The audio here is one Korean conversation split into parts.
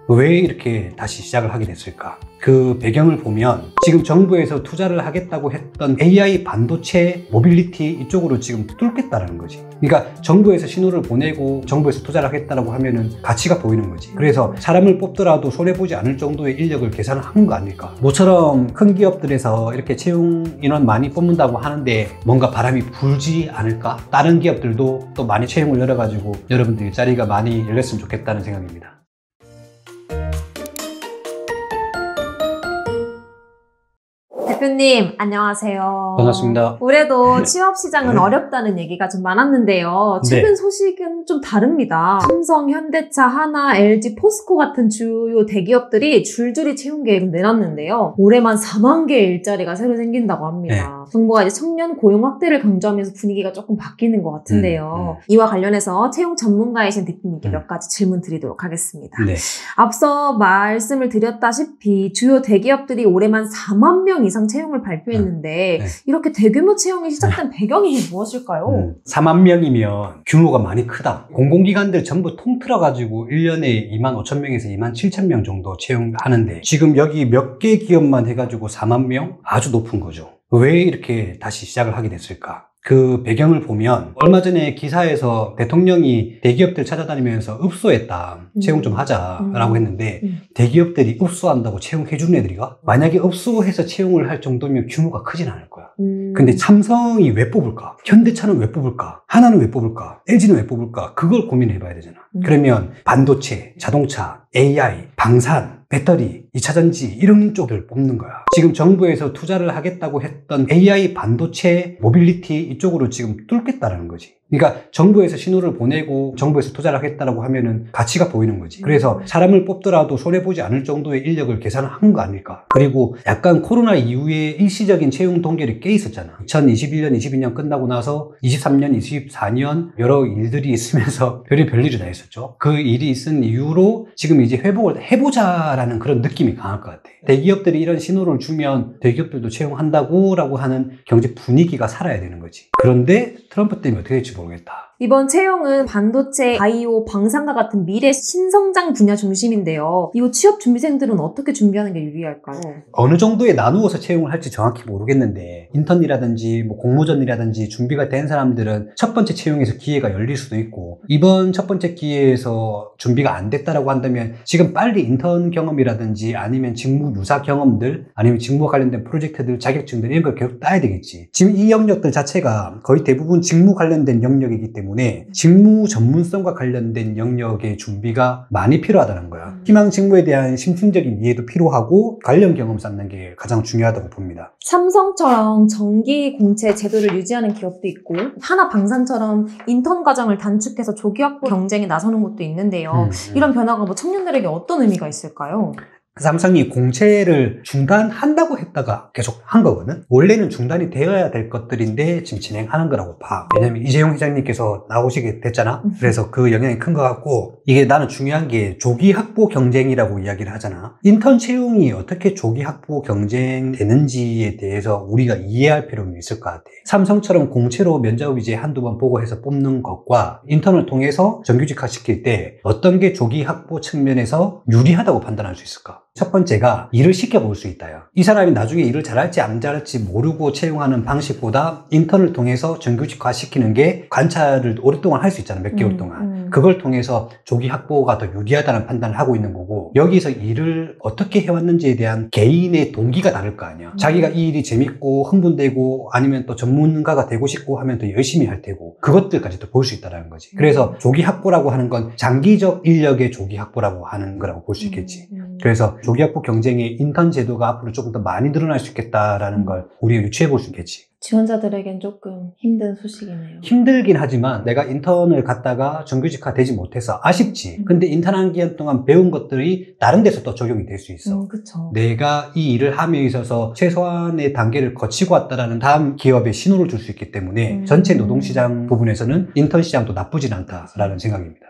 왜 이렇게 다시 시작을 하게 됐을까? 그 배경을 보면 지금 정부에서 투자를 하겠다고 했던 AI 반도체 모빌리티 이쪽으로 지금 뚫겠다라는 거지. 그러니까 정부에서 신호를 보내고 정부에서 투자를 하겠다라고 하면은 가치가 보이는 거지. 그래서 사람을 뽑더라도 손해보지 않을 정도의 인력을 계산을 한 거 아닐까. 모처럼 큰 기업들에서 이렇게 채용 인원 많이 뽑는다고 하는데 뭔가 바람이 불지 않을까? 다른 기업들도 또 많이 채용을 열어가지고 여러분들 일자리가 많이 열렸으면 좋겠다는 생각입니다. 대표님, 안녕하세요. 반갑습니다. 올해도 취업 시장은 어렵다는 얘기가 좀 많았는데요. 최근 소식은 좀 다릅니다. 삼성, 현대차, 하나, LG, 포스코 같은 주요 대기업들이 줄줄이 채용 계획을 내놨는데요. 올해만 4만 개의 일자리가 새로 생긴다고 합니다. 정부가 이제 청년 고용 확대를 강조하면서 분위기가 조금 바뀌는 것 같은데요. 이와 관련해서 채용 전문가이신 대표님께 몇 가지 질문 드리도록 하겠습니다. 앞서 말씀을 드렸다시피 주요 대기업들이 올해만 4만 명 이상 채용을 발표했는데 이렇게 대규모 채용이 시작된 배경이 무엇일까요? 4만 명이면 규모가 많이 크다. 공공기관들 전부 통틀어가지고 1년에 2만 5천 명에서 2만 7천 명 정도 채용하는데 지금 여기 몇 개 기업만 해가지고 4만 명? 아주 높은 거죠. 왜 이렇게 다시 시작을 하게 됐을까? 그 배경을 보면 얼마 전에 기사에서 대통령이 대기업들 찾아다니면서 읍소했다. 채용 좀 하자라고 했는데 대기업들이 읍소한다고 채용해주는 애들이가? 만약에 읍소해서 채용을 할 정도면 규모가 크진 않을 거야. 근데 삼성이 왜 뽑을까? 현대차는 왜 뽑을까? 하나는 왜 뽑을까? LG는 왜 뽑을까? 그걸 고민해봐야 되잖아. 그러면 반도체, 자동차, AI, 방산, 배터리, 2차전지 이런 쪽을 뽑는 거야. 지금 정부에서 투자를 하겠다고 했던 AI 반도체 모빌리티 이쪽으로 지금 뚫겠다라는 거지. 그러니까 정부에서 신호를 보내고 정부에서 투자를 하겠다라고 하면은 가치가 보이는 거지. 그래서 사람을 뽑더라도 손해보지 않을 정도의 인력을 계산을 한 거 아닐까. 그리고 약간 코로나 이후에 일시적인 채용 동결이 꽤 있었잖아. 2021년, 22년 끝나고 나서 23년, 24년 여러 일들이 있으면서 별일이 다 있었죠. 그 일이 있은 이후로 지금 이제 회복을 해보자라는 그런 느낌이 강할 것 같아. 대기업들이 이런 신호를 주면 대기업들도 채용한다고 라고 하는 경제 분위기가 살아야 되는 거지. 그런데 트럼프 때문에 어떻게 될지 모르겠다. 이번 채용은 반도체, 바이오, 방산과 같은 미래 신성장 분야 중심인데요. 이거 취업 준비생들은 어떻게 준비하는 게 유리할까요? 어느 정도에 나누어서 채용을 할지 정확히 모르겠는데 인턴이라든지 뭐 공모전이라든지 준비가 된 사람들은 첫 번째 채용에서 기회가 열릴 수도 있고 이번 첫 번째 기회에서 준비가 안 됐다라고 한다면 지금 빨리 인턴 경험이라든지 아니면 직무 유사 경험들 아니면 직무와 관련된 프로젝트들, 자격증들 이런 걸 계속 따야 되겠지. 지금 이 영역들 자체가 거의 대부분 직무 관련된 영역이기 때문에 직무 전문성과 관련된 영역의 준비가 많이 필요하다는 거야. 희망 직무에 대한 심층적인 이해도 필요하고 관련 경험 쌓는 게 가장 중요하다고 봅니다. 삼성처럼 정기 공채 제도를 유지하는 기업도 있고 하나 방산처럼 인턴 과정을 단축해서 조기 확보 경쟁에 나서는 것도 있는데요. 이런 변화가 뭐 청년들에게 어떤 의미가 있을까요? 삼성이 공채를 중단한다고 했다가 계속 한 거거든. 원래는 중단이 되어야 될 것들인데 지금 진행하는 거라고 봐. 왜냐면 이재용 회장님께서 나오시게 됐잖아. 그래서 그 영향이 큰 것 같고 이게 나는 중요한 게 조기 확보 경쟁이라고 이야기를 하잖아. 인턴 채용이 어떻게 조기 확보 경쟁되는지에 대해서 우리가 이해할 필요는 있을 것 같아. 삼성처럼 공채로 면접 이제 한두 번 보고 해서 뽑는 것과 인턴을 통해서 정규직화 시킬 때 어떤 게 조기 확보 측면에서 유리하다고 판단할 수 있을까? 첫 번째가 일을 시켜볼 수 있다요. 이 사람이 나중에 일을 잘할지 안 잘할지 모르고 채용하는 방식보다 인턴을 통해서 정규직화 시키는 게 관찰을 오랫동안 할 수 있잖아. 몇 개월 동안. 그걸 통해서 조기 확보가 더 유리하다는 판단을 하고 있는 거고 여기서 일을 어떻게 해왔는지에 대한 개인의 동기가 다를 거 아니야. 자기가 이 일이 재밌고 흥분되고 아니면 또 전문가가 되고 싶고 하면 더 열심히 할 테고 그것들까지도 볼 수 있다는 거지. 그래서 조기 확보라고 하는 건 장기적 인력의 조기 확보라고 하는 거라고 볼 수 있겠지. 그래서 조기 확보 경쟁의 인턴 제도가 앞으로 조금 더 많이 늘어날 수 있겠다라는 걸 우리가 유추해 볼 수 있겠지. 지원자들에겐 조금 힘든 소식이네요. 힘들긴 하지만 내가 인턴을 갔다가 정규직화 되지 못해서 아쉽지. 근데 인턴 한 기간 동안 배운 것들이 다른 데서 또 적용이 될 수 있어. 그쵸. 내가 이 일을 함에 있어서 최소한의 단계를 거치고 왔다라는 다음 기업에 신호를 줄 수 있기 때문에 전체 노동시장 부분에서는 인턴 시장도 나쁘진 않다라는 생각입니다.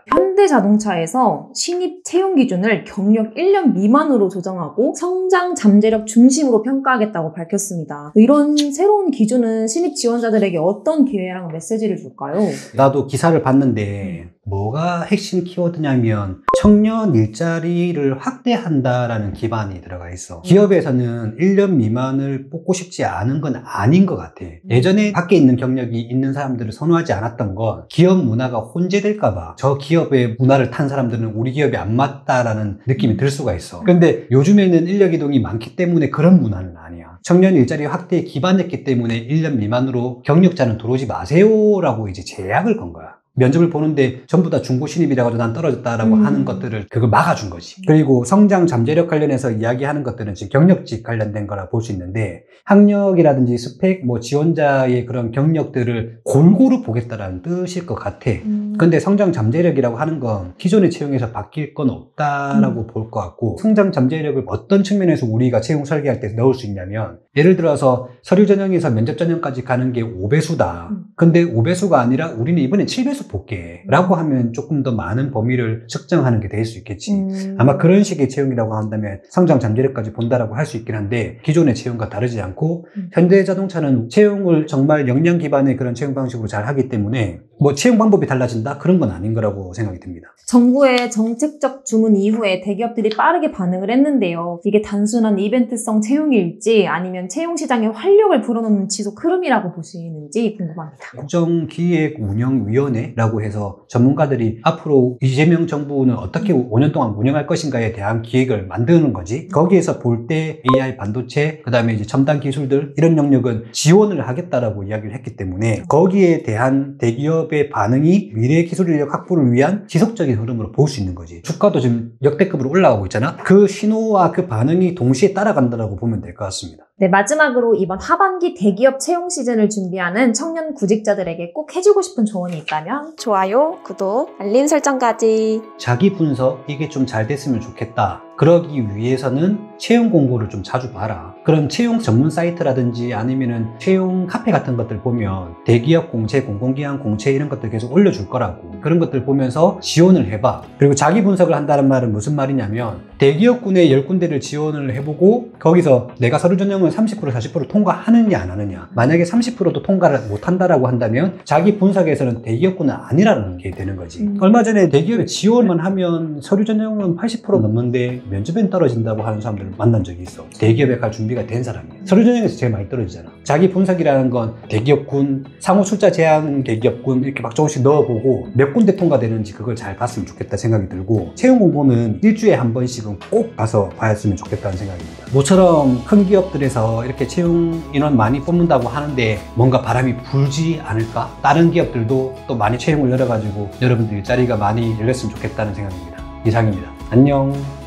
현대자동차에서 신입 채용 기준을 경력 1년 미만으로 조정하고 성장 잠재력 중심으로 평가하겠다고 밝혔습니다. 이런 새로운 기준은 신입 지원자들에게 어떤 기회랑 메시지를 줄까요? 나도 기사를 봤는데 뭐가 핵심 키워드냐면 청년 일자리를 확대한다라는 기반이 들어가 있어. 기업에서는 1년 미만을 뽑고 싶지 않은 건 아닌 것 같아. 예전에 밖에 있는 경력이 있는 사람들을 선호하지 않았던 건 기업 문화가 혼재될까 봐 저 기업의 문화를 탄 사람들은 우리 기업이 안 맞다라는 느낌이 들 수가 있어. 근데 요즘에는 인력 이동이 많기 때문에 그런 문화는 아니야. 청년 일자리 확대에 기반했기 때문에 1년 미만으로 경력자는 들어오지 마세요라고 이제 제약을 건 거야. 면접을 보는데 전부 다 중고 신입이라고 해서 난 떨어졌다라고 하는 것들을 그걸 막아준 거지. 그리고 성장 잠재력 관련해서 이야기하는 것들은 지금 경력직 관련된 거라 볼 수 있는데 학력이라든지 스펙, 뭐 지원자의 그런 경력들을 골고루 보겠다라는 뜻일 것 같아. 근데 성장 잠재력이라고 하는 건 기존의 채용에서 바뀔 건 없다라고 볼 것 같고 성장 잠재력을 어떤 측면에서 우리가 채용 설계할 때 넣을 수 있냐면 예를 들어서 서류 전형에서 면접 전형까지 가는 게 5배수다. 근데 5배수가 아니라 우리는 이번엔 7배수 볼게 라고 하면 조금 더 많은 범위를 측정하는 게 될 수 있겠지. 아마 그런 식의 채용이라고 한다면 성장 잠재력까지 본다라고 할 수 있긴 한데 기존의 채용과 다르지 않고 현대자동차는 채용을 정말 역량 기반의 그런 채용 방식으로 잘 하기 때문에 뭐 채용 방법이 달라진다? 그런 건 아닌 거라고 생각이 듭니다. 정부의 정책적 주문 이후에 대기업들이 빠르게 반응을 했는데요. 이게 단순한 이벤트성 채용일지 아니면 채용 시장의 활력을 불어넣는 지속 흐름이라고 보시는지 궁금합니다. 국정기획운영위원회라고 해서 전문가들이 앞으로 이재명 정부는 어떻게 5년 동안 운영할 것인가에 대한 기획을 만드는 거지. 거기에서 볼 때 AI 반도체, 그 다음에 이제 첨단 기술들 이런 영역은 지원을 하겠다라고 이야기를 했기 때문에 거기에 대한 대기업의 반응이 미래 기술 인력 확보를 위한 지속적인 흐름으로 볼 수 있는 거지. 주가도 지금 역대급으로 올라가고 있잖아. 그 신호와 그 반응이 동시에 따라간다라고 보면 될 것 같습니다. 네, 마지막으로 이번 하반기 대기업 채용 시즌을 준비하는 청년 구직자들에게 꼭 해주고 싶은 조언이 있다면? 좋아요, 구독, 알림 설정까지. 자기 분석 이게 좀 잘 됐으면 좋겠다. 그러기 위해서는 채용 공고를 좀 자주 봐라. 그런 채용 전문 사이트라든지 아니면은 채용 카페 같은 것들 보면 대기업 공채, 공공기관 공채 이런 것들 계속 올려줄 거라고. 그런 것들 보면서 지원을 해봐. 그리고 자기 분석을 한다는 말은 무슨 말이냐면 대기업군에 10군데를 지원을 해보고 거기서 내가 서류 전형을 30% 40% 통과하느냐 안 하느냐. 만약에 30%도 통과를 못한다라고 한다면 자기 분석에서는 대기업군은 아니라는 게 되는 거지. 얼마 전에 대기업에 지원만 하면 서류 전형은 80% 넘는데 면접엔 떨어진다고 하는 사람들을 만난 적이 있어. 대기업에 갈 준비가 된 사람이야. 서류 전형에서 제일 많이 떨어지잖아. 자기 분석이라는 건 대기업군, 상호 출자 제한 대기업군 이렇게 막 조금씩 넣어보고 몇 군데 통과되는지 그걸 잘 봤으면 좋겠다 생각이 들고 채용 공고는 일주일에 한 번씩은 꼭 가서 봤으면 좋겠다는 생각입니다. 모처럼 큰 기업들에서 이렇게 채용 인원 많이 뽑는다고 하는데 뭔가 바람이 불지 않을까? 다른 기업들도 또 많이 채용을 열어가지고 여러분들 일자리가 많이 열렸으면 좋겠다는 생각입니다. 이상입니다. 안녕.